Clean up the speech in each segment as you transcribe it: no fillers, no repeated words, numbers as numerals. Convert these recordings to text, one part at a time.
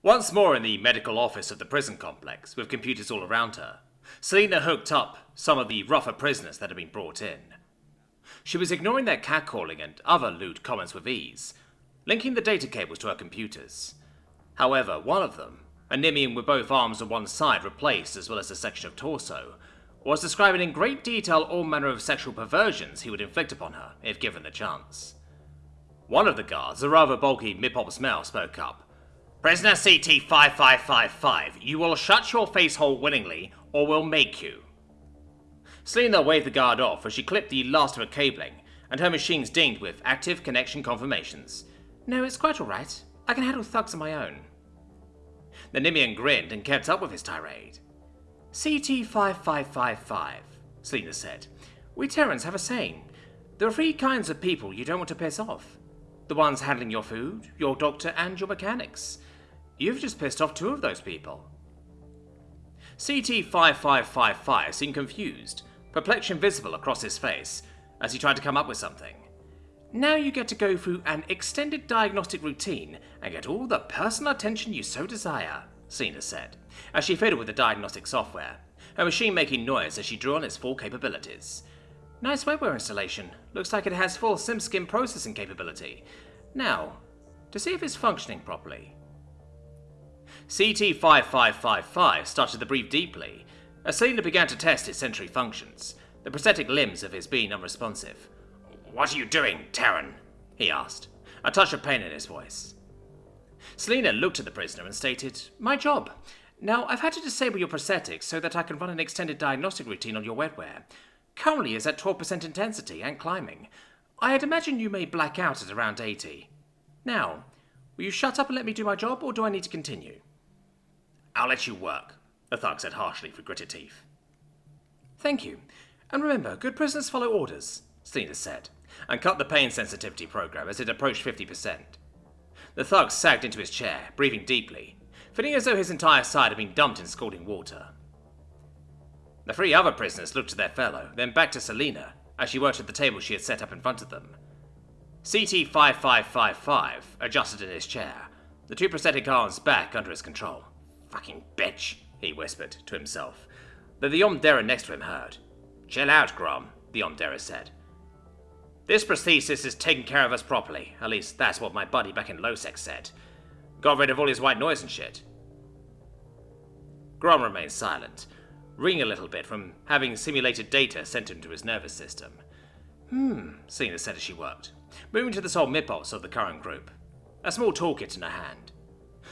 Once more in the medical office of the prison complex, with computers all around her, Selena hooked up some of the rougher prisoners that had been brought in. She was ignoring their catcalling and other lewd comments with ease, linking the data cables to her computers. However, one of them, a Nimian with both arms on one side replaced as well as a section of torso, was describing in great detail all manner of sexual perversions he would inflict upon her if given the chance. One of the guards, a rather bulky mid-pops male, spoke up. "Prisoner CT-5555, you will shut your face hole willingly, or we'll make you." Selena waved the guard off as she clipped the last of her cabling, and her machines dinged with active connection confirmations. "No, it's quite all right. I can handle thugs on my own." The Nimian grinned and kept up with his tirade. "CT-5555, Selena said. We Terrans have a saying. There are three kinds of people you don't want to piss off. The ones handling your food, your doctor, and your mechanics. You've just pissed off two of those people." CT-5555 seemed confused, perplexion visible across his face, as he tried to come up with something. "Now you get to go through an extended diagnostic routine and get all the personal attention you so desire," Selena said, as she fiddled with the diagnostic software, her machine making noise as she drew on its full capabilities. "Nice webware installation. Looks like it has full SimSkim processing capability. Now, to see if it's functioning properly." CT-5555 started to breathe deeply as Selena began to test its sensory functions, the prosthetic limbs of his being unresponsive. "What are you doing, Terran?" he asked, a touch of pain in his voice. Selena looked at the prisoner and stated, "My job. Now, I've had to disable your prosthetics so that I can run an extended diagnostic routine on your webware. Currently is at 12% intensity and climbing. I'd imagine you may black out at around 80. Now, will you shut up and let me do my job, or do I need to continue?" "I'll let you work," the thug said harshly through gritted teeth. "Thank you. And remember, good prisoners follow orders," Selena said, and cut the pain sensitivity program as it approached 50%. The thug sagged into his chair, breathing deeply, feeling as though his entire side had been dumped in scalding water. The three other prisoners looked to their fellow, then back to Selena, as she worked at the table she had set up in front of them. CT-5555 adjusted in his chair, the two prosthetic arms back under his control. "Fucking bitch," he whispered to himself, though the Omdera next to him heard. "Chill out, Grom," the Omdera said. "This prosthesis is taking care of us properly, at least that's what my buddy back in Losec said. Got rid of all his white noise and shit." Grom remained silent, ringing a little bit from having simulated data sent into his nervous system. Selena said as she worked, moving to the sole midpots of the current group, a small toolkit in her hand.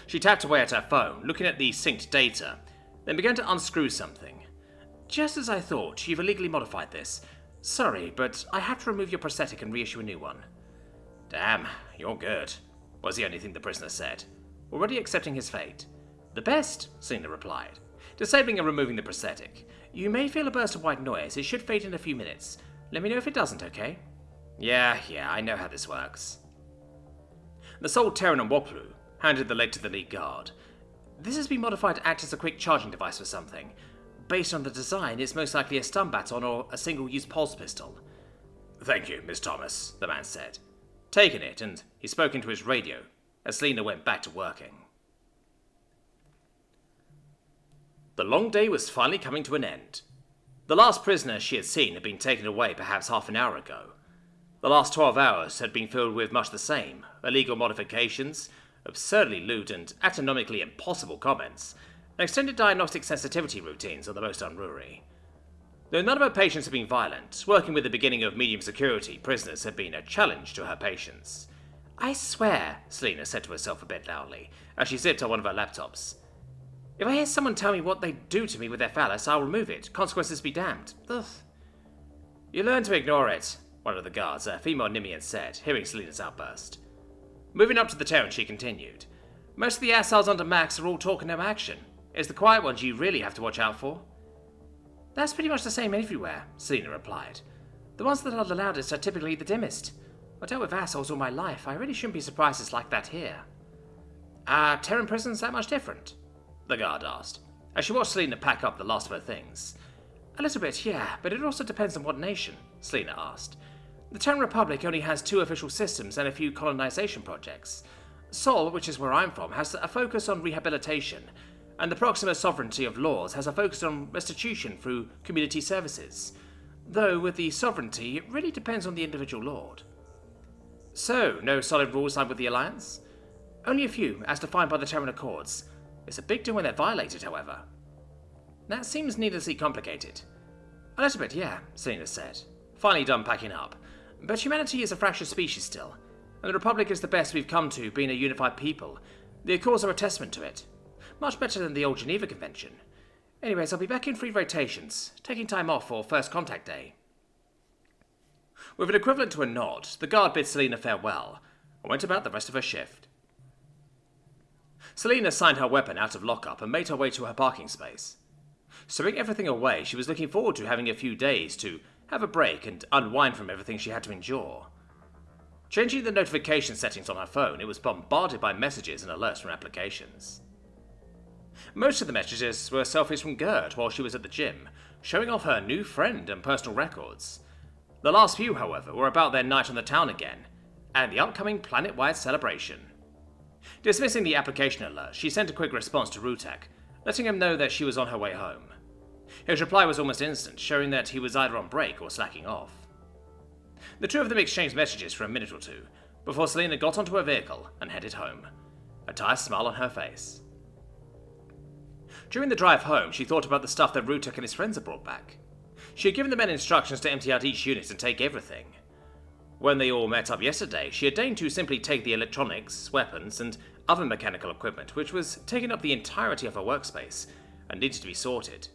She tapped away at her phone, looking at the synced data, then began to unscrew something. "Just as I thought, you've illegally modified this. Sorry, but I have to remove your prosthetic and reissue a new one." "Damn, you're good," was the only thing the prisoner said, already accepting his fate. "The best," Selena replied, disabling and removing the prosthetic. "You may feel a burst of white noise. It should fade in a few minutes. Let me know if it doesn't, okay?" Yeah, I know how this works." The sole Terran and Woklu handed the leg to the lead guard. "This has been modified to act as a quick charging device for something. Based on the design, it's most likely a stun baton or a single-use pulse pistol." "Thank you, Miss Thomas," the man said, taking it, and he spoke into his radio as Selena went back to working. The long day was finally coming to an end. The last prisoner she had seen had been taken away perhaps half an hour ago. The last 12 hours had been filled with much the same: illegal modifications, absurdly lewd and anatomically impossible comments, and extended diagnostic sensitivity routines on the most unruly. Though none of her patients had been violent, working with the beginning of medium security prisoners had been a challenge to her patience. "I swear," Selena said to herself a bit loudly, as she zipped on one of her laptops. "If I hear someone tell me what they do to me with their phallus, I'll remove it. Consequences be damned. Ugh." "You learn to ignore it," one of the guards, a female Nimian, said, hearing Selena's outburst. Moving up to the Terran, she continued. "Most of the assholes under Max are all talk and no action. It's the quiet ones you really have to watch out for." "That's pretty much the same everywhere," Selena replied. "The ones that are the loudest are typically the dimmest. I've dealt with assholes all my life. I really shouldn't be surprised it's like that here." "Are Terran prisons that much different?" the guard asked, as she watched Selena pack up the last of her things. "A little bit, yeah, but it also depends on what nation," Selena asked. "The Terran Republic only has 2 official systems and a few colonization projects. Sol, which is where I'm from, has a focus on rehabilitation, and the Proxima Sovereignty of Laws has a focus on restitution through community services. Though with the sovereignty, it really depends on the individual lord. So, no solid rules signed with the Alliance? Only a few, as defined by the Terran Accords. It's a big deal when they're violated, however. That seems needlessly complicated. A little bit, yeah, Selena said, finally done packing up. But humanity is a fractured species still, and the Republic is the best we've come to being a unified people. The Accords are a testament to it. Much better than the old Geneva Convention. Anyways, I'll be back in 3 rotations, taking time off for First Contact Day. With an equivalent to a nod, the guard bid Selena farewell, and went about the rest of her shift. Selena signed her weapon out of lockup and made her way to her parking space. Stowing everything away, she was looking forward to having a few days to have a break and unwind from everything she had to endure. Changing the notification settings on her phone, it was bombarded by messages and alerts from applications. Most of the messages were selfies from Gert while she was at the gym, showing off her new friend and personal records. The last few, however, were about their night on the town again, and the upcoming planet-wide celebration. Dismissing the application alert, she sent a quick response to Riek, letting him know that she was on her way home. His reply was almost instant, showing that he was either on break or slacking off. The two of them exchanged messages for a minute or two, before Selena got onto her vehicle and headed home, a tired smile on her face. During the drive home, she thought about the stuff that Riek and his friends had brought back. She had given the men instructions to empty out each unit and take everything. When they all met up yesterday, she had deigned to simply take the electronics, weapons, and other mechanical equipment, which was taking up the entirety of her workspace and needed to be sorted.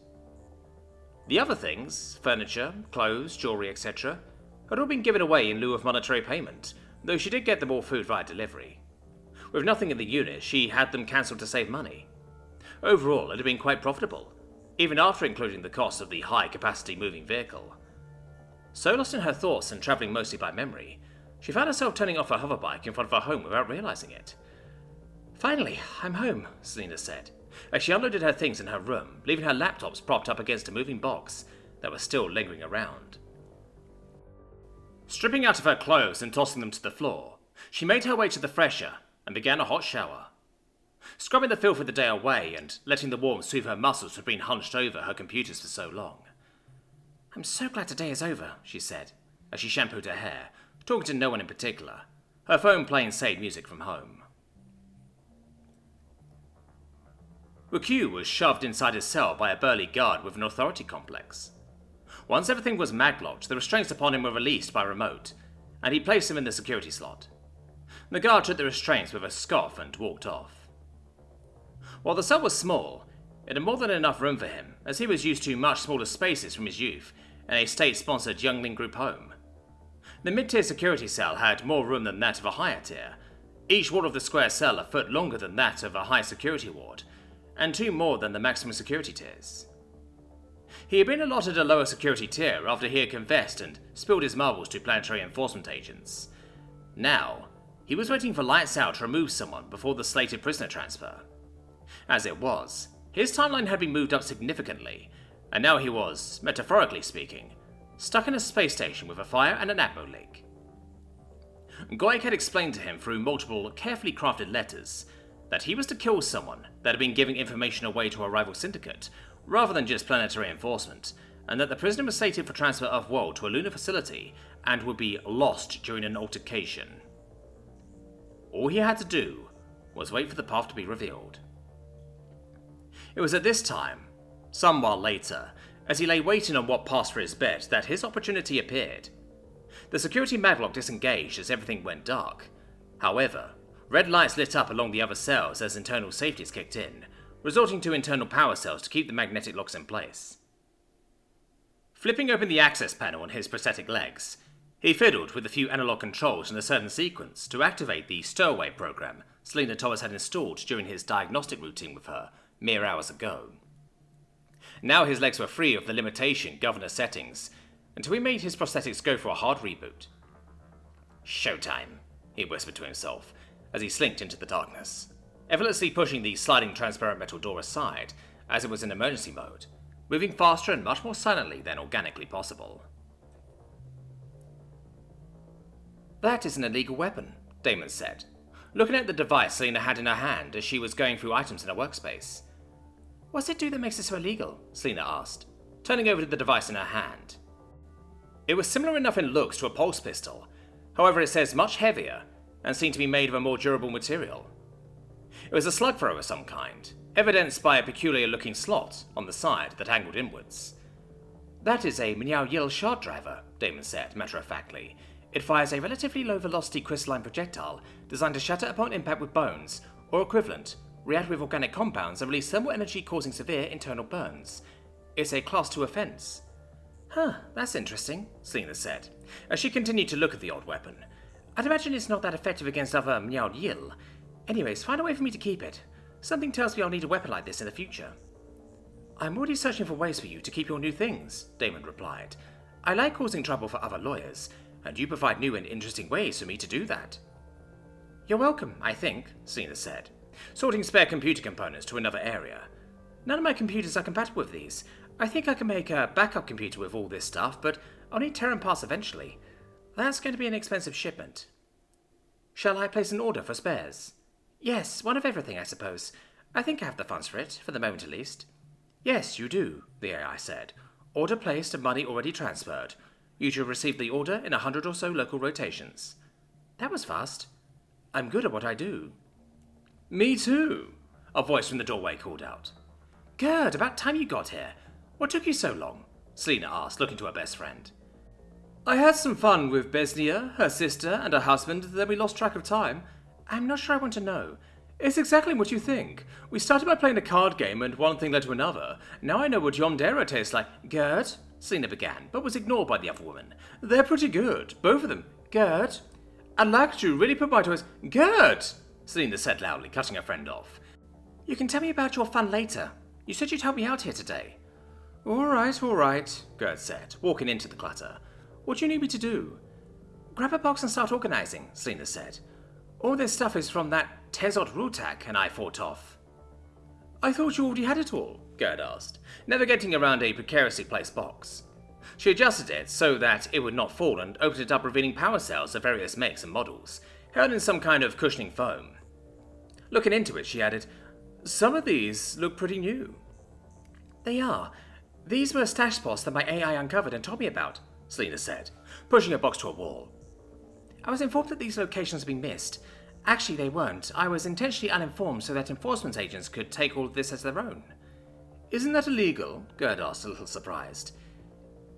The other things, furniture, clothes, jewelry, etc., had all been given away in lieu of monetary payment, though she did get them all food via delivery. With nothing in the unit, she had them cancelled to save money. Overall, it had been quite profitable, even after including the cost of the high-capacity moving vehicle. So lost in her thoughts and travelling mostly by memory, she found herself turning off her hoverbike in front of her home without realising it. "Finally, I'm home," Selena said, as she unloaded her things in her room, leaving her laptops propped up against a moving box that was still lingering around. Stripping out of her clothes and tossing them to the floor, she made her way to the fresher and began a hot shower. Scrubbing the filth of the day away and letting the warmth soothe her muscles from being hunched over her computers for so long. "I'm so glad today is over," she said, as she shampooed her hair, talking to no one in particular, her phone playing sad music from home. Riek was shoved inside his cell by a burly guard with an authority complex. Once everything was maglocked, the restraints upon him were released by remote, and he placed him in the security slot. The guard took the restraints with a scoff and walked off. While the cell was small, it had more than enough room for him, as he was used to much smaller spaces from his youth in a state-sponsored youngling group home. The mid-tier security cell had more room than that of a higher tier, each wall of the square cell a foot longer than that of a high security ward, and 2 more than the maximum security tiers. He had been allotted a lower security tier after he had confessed and spilled his marbles to planetary enforcement agents. Now, he was waiting for lights out to remove someone before the slated prisoner transfer. As it was, his timeline had been moved up significantly, and now he was, metaphorically speaking, stuck in a space station with a fire and an atmo leak. Goik had explained to him through multiple carefully crafted letters that he was to kill someone that had been giving information away to a rival syndicate, rather than just planetary enforcement, and that the prisoner was slated for transfer off-world to a lunar facility and would be lost during an altercation. All he had to do was wait for the path to be revealed. It was at this time, some while later, as he lay waiting on what passed for his bet, that his opportunity appeared. The security maglock disengaged as everything went dark. However, red lights lit up along the other cells as internal safeties kicked in, resorting to internal power cells to keep the magnetic locks in place. Flipping open the access panel on his prosthetic legs, he fiddled with a few analog controls in a certain sequence to activate the stowaway program Selena Thomas had installed during his diagnostic routine with her mere hours ago. Now his legs were free of the limitation governor settings, until he made his prosthetics go for a hard reboot. "Showtime," he whispered to himself, as he slinked into the darkness, effortlessly pushing the sliding transparent metal door aside, as it was in emergency mode, moving faster and much more silently than organically possible. "That is an illegal weapon," Damon said, looking at the device Selena had in her hand as she was going through items in her workspace. "What's it do that makes it so illegal?" Selena asked, turning over to the device in her hand. It was similar enough in looks to a pulse pistol, however it says much heavier and seemed to be made of a more durable material. It was a slug thrower of some kind, evidenced by a peculiar-looking slot on the side that angled inwards. "That is a Miao-Yil shard driver," Damon said, matter-of-factly. "It fires a relatively low-velocity crystalline projectile designed to shatter upon impact with bones, or equivalent, react with organic compounds, and release thermal energy causing severe internal burns. It's a Class 2 offense." "Huh, that's interesting," Selena said, as she continued to look at the old weapon. "I'd imagine it's not that effective against other Miao-Yil. Anyways, find a way for me to keep it. Something tells me I'll need a weapon like this in the future." "I'm already searching for ways for you to keep your new things," Damon replied. "I like causing trouble for other lawyers, and you provide new and interesting ways for me to do that." "You're welcome, I think," Selena said, sorting spare computer components to another area. "None of my computers are compatible with these. I think I can make a backup computer with all this stuff, but I'll need Terran parts eventually. That's going to be an expensive shipment." "Shall I place an order for spares?" "Yes, one of everything, I suppose. I think I have the funds for it, for the moment at least." "Yes, you do," the AI said. "Order placed and money already transferred. You should receive the order in 100 or so local rotations." That was fast. "I'm good at what I do." "Me too," a voice from the doorway called out. "Good, about time you got here. What took you so long?" Selena asked, looking to her best friend. "I had some fun with Besnia, her sister, and her husband, then we lost track of time." "I'm not sure I want to know." "It's exactly what you think. We started by playing a card game and one thing led to another. Now I know what Yomdera tastes like." "Good," Selena began, but was ignored by the other woman. "They're pretty good, both of them." "Good." "I'd like to really put my toys—" "Good," Selena said loudly, cutting her friend off. "You can tell me about your fun later. You said you'd help me out here today." All right, Gert said, walking into the clutter. "What do you need me to do?" "Grab a box and start organizing," Selena said. "All this stuff is from that Tezot Rutak and I fought off." "I thought you already had it all," Gerd asked, navigating around a precariously placed box. She adjusted it so that it would not fall and opened it up, revealing power cells of various makes and models, held in some kind of cushioning foam. Looking into it, she added, "Some of these look pretty new." "They are. These were stash spots that my AI uncovered and told me about," Selena said, pushing a box to a wall. "I was informed that these locations had been missed. Actually, they weren't. I was intentionally uninformed so that enforcement agents could take all of this as their own." "Isn't that illegal?" Gerd asked, a little surprised.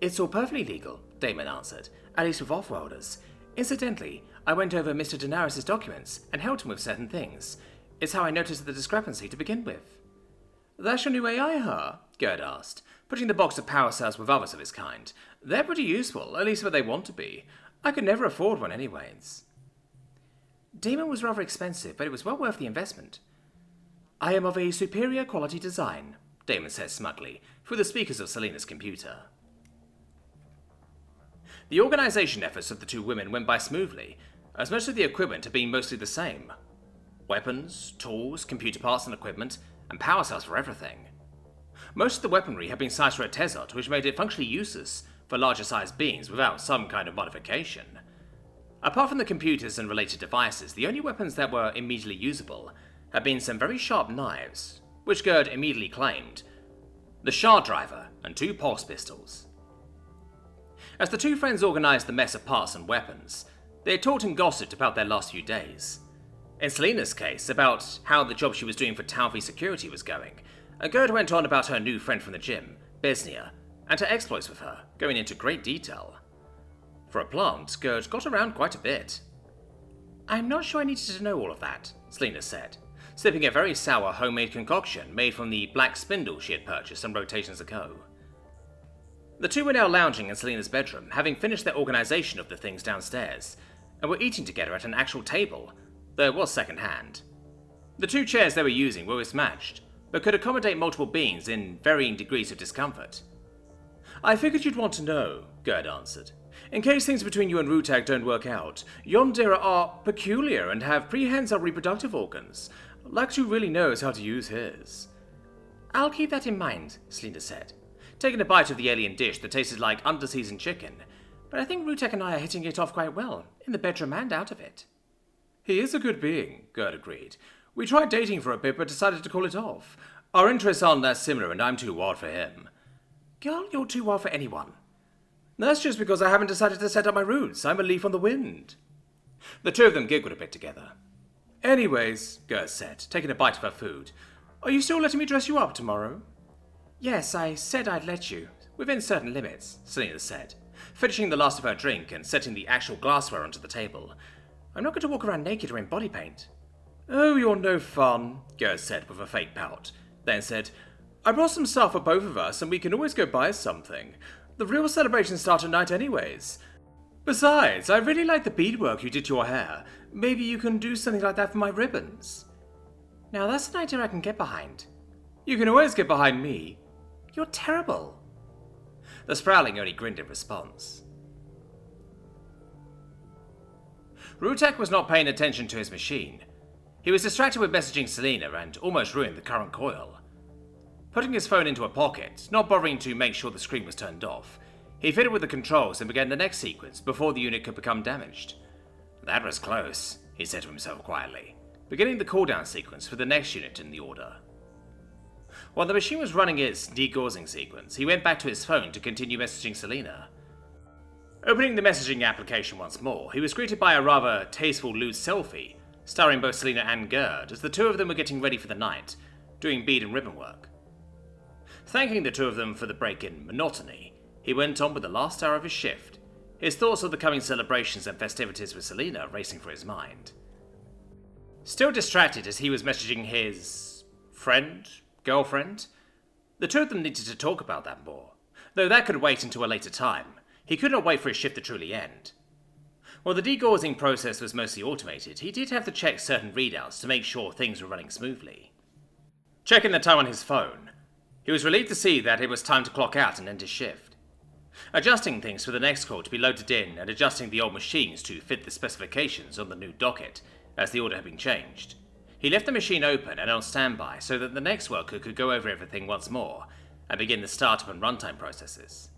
"It's all perfectly legal," Damon answered, "at least with off-worlders. Incidentally, I went over Mr. Daenerys' documents and helped him with certain things. It's how I noticed the discrepancy to begin with." "That's your new AI, huh?" Gerd asked, putting the box of power cells with others of its kind. "They're pretty useful, at least where they want to be. I could never afford one anyways." Damon was rather expensive, but it was well worth the investment. "I am of a superior quality design," Damon said smugly, through the speakers of Selena's computer. The organization efforts of the two women went by smoothly, as most of the equipment had been mostly the same. Weapons, tools, computer parts and equipment, and power cells for everything. Most of the weaponry had been sized for a Tezot, which made it functionally useless for larger-sized beings without some kind of modification. Apart from the computers and related devices, the only weapons that were immediately usable had been some very sharp knives, which Gerd immediately claimed, the shard driver, and 2 pulse pistols. As the two friends organized the mess of parts and weapons, they had talked and gossiped about their last few days. In Selena's case, about how the job she was doing for Taufi Security was going, and Gerd went on about her new friend from the gym, Besnia, and her exploits with her, going into great detail. For a plant, Gerd got around quite a bit. "I'm not sure I needed to know all of that," Selena said, sipping a very sour homemade concoction made from the black spindle she had purchased some rotations ago. The two were now lounging in Selena's bedroom, having finished their organization of the things downstairs, and were eating together at an actual table, though it was second-hand. The 2 chairs they were using were mismatched, but could accommodate multiple beings in varying degrees of discomfort. "I figured you'd want to know," Gerd answered. "In case things between you and Rutak don't work out, Yomdera are peculiar and have prehensile reproductive organs. Laktu really knows how to use his." "I'll keep that in mind," Selena said, taking a bite of the alien dish that tasted like under-seasoned chicken. "But I think Rutak and I are hitting it off quite well, in the bedroom and out of it." He is a good being, Gert agreed. We tried dating for a bit but decided to call it off. Our interests aren't that similar and I'm too wild for him. Girl, you're too wild for anyone. That's just because I haven't decided to set up my roots. I'm a leaf on the wind. The two of them giggled a bit together. Anyways, Gert said, taking a bite of her food, are you still letting me dress you up tomorrow? Yes, I said I'd let you. Within certain limits, Selena said, finishing the last of her drink and setting the actual glassware onto the table. I'm not going to walk around naked or in body paint. Oh, you're no fun, Gert said with a fake pout, then said, I brought some stuff for both of us and we can always go buy something. The real celebrations start at night anyways. Besides, I really like the beadwork you did to your hair. Maybe you can do something like that for my ribbons. Now that's an idea I can get behind. You can always get behind me. You're terrible. The Sproutling only grinned in response. Rutek was not paying attention to his machine. He was distracted with messaging Selena and almost ruined the current coil. Putting his phone into a pocket, not bothering to make sure the screen was turned off, he fiddled with the controls and began the next sequence before the unit could become damaged. That was close, he said to himself quietly, beginning the cooldown sequence for the next unit in the order. While the machine was running its degaussing sequence, he went back to his phone to continue messaging Selena. Opening the messaging application once more, he was greeted by a rather tasteful lewd selfie, starring both Selena and Gert as the two of them were getting ready for the night, doing bead and ribbon work. Thanking the two of them for the break in monotony, he went on with the last hour of his shift, his thoughts of the coming celebrations and festivities with Selena racing through his mind. Still distracted as he was messaging his girlfriend, the two of them needed to talk about that more, though that could wait until a later time. He could not wait for his shift to truly end. While the degaussing process was mostly automated, he did have to check certain readouts to make sure things were running smoothly. Checking the time on his phone, he was relieved to see that it was time to clock out and end his shift. Adjusting things for the next call to be loaded in and adjusting the old machines to fit the specifications on the new docket, as the order had been changed, he left the machine open and on standby so that the next worker could go over everything once more and begin the startup and runtime processes.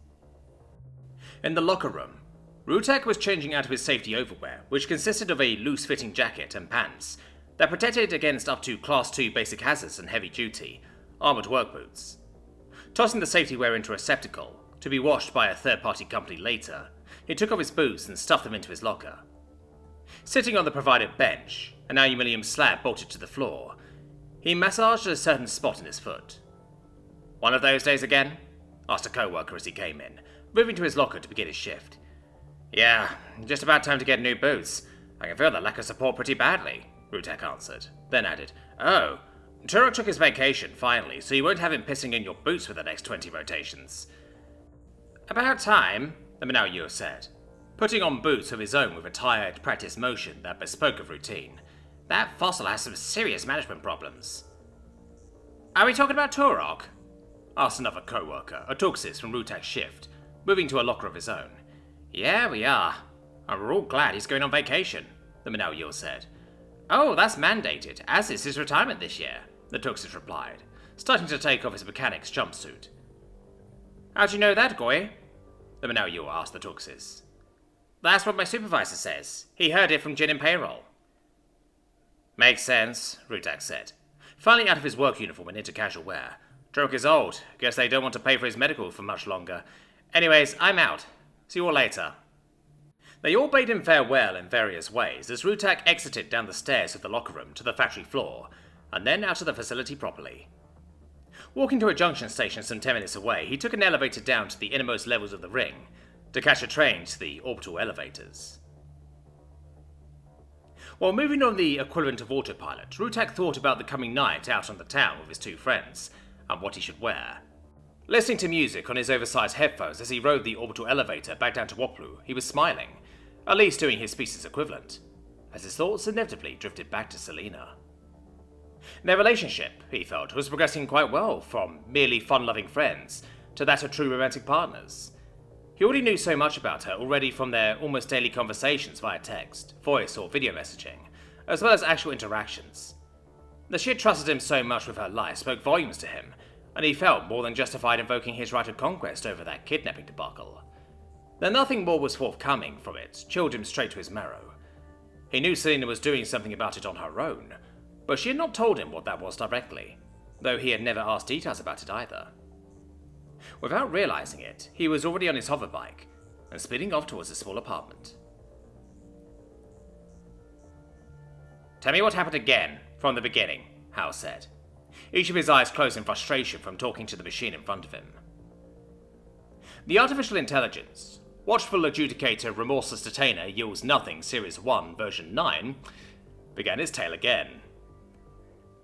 In the locker room, Rutek was changing out of his safety overwear, which consisted of a loose-fitting jacket and pants that protected against up to Class 2 basic hazards and heavy-duty, armoured work boots. Tossing the safety wear into a receptacle, to be washed by a third-party company later, he took off his boots and stuffed them into his locker. Sitting on the provided bench, an aluminium slab bolted to the floor, he massaged a certain spot in his foot. "One of those days again?" asked a co-worker as he came in, moving to his locker to begin his shift. "Yeah, just about time to get new boots. I can feel the lack of support pretty badly," Rutek answered, then added, "Oh, Turok took his vacation, finally, so you won't have him pissing in your boots for the next 20 rotations." "About time," the Manauyo said, putting on boots of his own with a tired, practiced motion that bespoke of routine. "That fossil has some serious management problems." "Are we talking about Turok?" asked another co-worker, a Tuxis from Rutek's shift, moving to a locker of his own. "Yeah, we are. And we're all glad he's going on vacation," the Manauyo said. "Oh, that's mandated, as is his retirement this year," the Tuxis replied, starting to take off his mechanic's jumpsuit. "How'd you know that, Goy?" the Manauyo asked the Tuxis. "That's what my supervisor says. He heard it from Jin in payroll." "Makes sense," Rutek said, finally out of his work uniform and into casual wear. "Turok is old. Guess they don't want to pay for his medical for much longer. Anyways, I'm out. See you all later." They all bade him farewell in various ways as Rutek exited down the stairs of the locker room to the factory floor, and then out of the facility properly. Walking to a junction station some 10 minutes away, he took an elevator down to the innermost levels of the ring to catch a train to the orbital elevators. While moving on the equivalent of autopilot, Rutek thought about the coming night out on the town with his two friends, and what he should wear. Listening to music on his oversized headphones as he rode the orbital elevator back down to Woplu, he was smiling, at least doing his species equivalent, as his thoughts inevitably drifted back to Selena. Their relationship, he felt, was progressing quite well, from merely fun-loving friends to that of true romantic partners. He already knew so much about her already from their almost daily conversations via text, voice or video messaging, as well as actual interactions. That she had trusted him so much with her life spoke volumes to him, and he felt more than justified invoking his right of conquest over that kidnapping debacle. That nothing more was forthcoming from it chilled him straight to his marrow. He knew Selena was doing something about it on her own, but she had not told him what that was directly, though he had never asked details about it either. Without realizing it, he was already on his hoverbike and speeding off towards a small apartment. "Tell me what happened again, from the beginning," Hal said, each of his eyes closed in frustration from talking to the machine in front of him. The artificial intelligence, watchful adjudicator remorseless detainer yields nothing Series 1 version 9, began its tale again.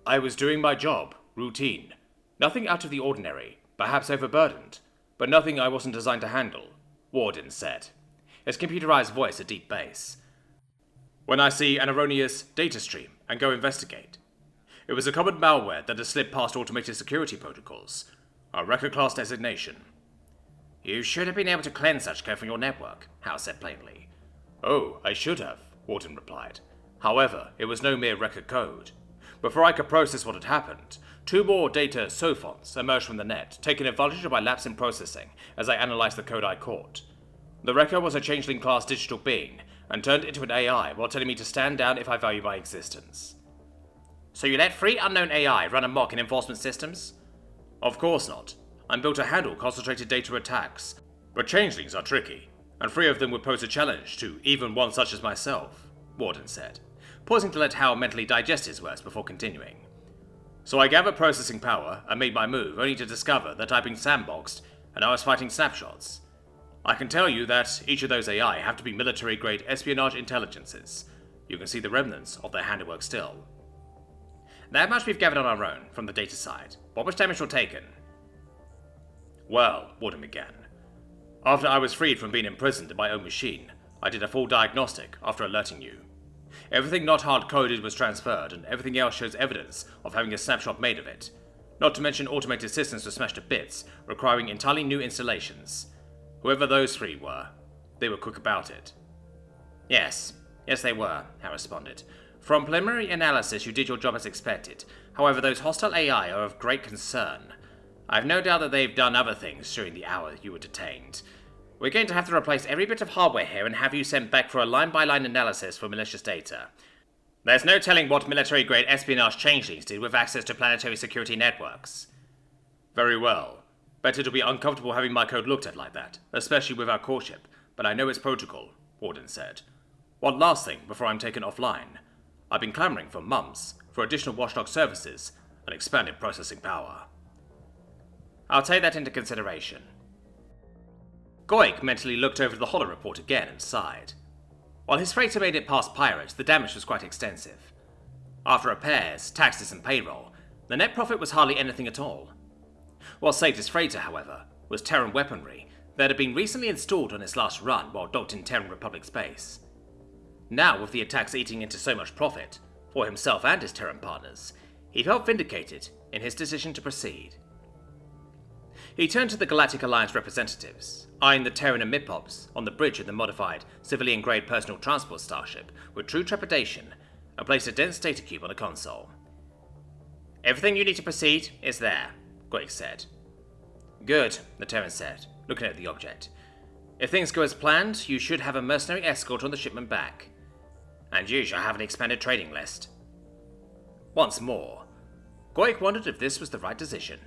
"I was doing my job, routine. Nothing out of the ordinary, perhaps overburdened, but nothing I wasn't designed to handle," Warden said, his computerized voice a deep bass. "When I see an erroneous data stream and go investigate. It was a common malware that has slipped past automated security protocols, a record class designation." "You should have been able to cleanse such code from your network," Hal said plainly. "Oh, I should have," Warden replied. "However, it was no mere record code. Before I could process what had happened, 2 more data sophons emerged from the net, taking advantage of my lapse in processing as I analyzed the code I caught. The wrecker was a changeling-class digital being, and turned into an AI while telling me to stand down if I value my existence." "So you let free unknown AI run amok in enforcement systems?" "Of course not. I'm built to handle concentrated data attacks, but changelings are tricky, and 3 of them would pose a challenge to even one such as myself," Warden said, pausing to let Hal mentally digest his words before continuing. "So I gathered processing power and made my move, only to discover that I'd been sandboxed and I was fighting snapshots. I can tell you that each of those AI have to be military-grade espionage intelligences. You can see the remnants of their handiwork still." "That much we've gathered on our own, from the data side. What much damage was taken?" "Well," Warden began, "after I was freed from being imprisoned in my own machine, I did a full diagnostic after alerting you. Everything not hard-coded was transferred, and everything else shows evidence of having a snapshot made of it. Not to mention automated systems were smashed to bits, requiring entirely new installations. Whoever those 3 were, they were quick about it." Yes, they were," Hal responded. "From preliminary analysis, you did your job as expected. However, those hostile AI are of great concern. I've no doubt that they've done other things during the hour you were detained. We're going to have to replace every bit of hardware here and have you sent back for a line-by-line analysis for malicious data. There's no telling what military-grade espionage changelings did with access to planetary security networks." "Very well. Bet it'll be uncomfortable having my code looked at like that, especially with our courtship, but I know it's protocol," Warden said. "One last thing before I'm taken offline. I've been clamoring for months for additional watchdog services and expanded processing power." "I'll take that into consideration." Goik mentally looked over the holo report again and sighed. While his freighter made it past pirates, the damage was quite extensive. After repairs, taxes and payroll, the net profit was hardly anything at all. What saved his freighter, however, was Terran weaponry that had been recently installed on its last run while docked in Terran Republic space. Now, with the attacks eating into so much profit, for himself and his Terran partners, he felt vindicated in his decision to proceed. He turned to the Galactic Alliance representatives, eyeing the Terran and Midpops on the bridge of the modified, civilian-grade personal transport starship with true trepidation, and placed a dense data cube on the console. "Everything you need to proceed is there," Goik said. "Good," the Terran said, looking at the object. "If things go as planned, you should have a mercenary escort on the shipment back. And you shall have an expanded trading list." Once more, Goik wondered if this was the right decision.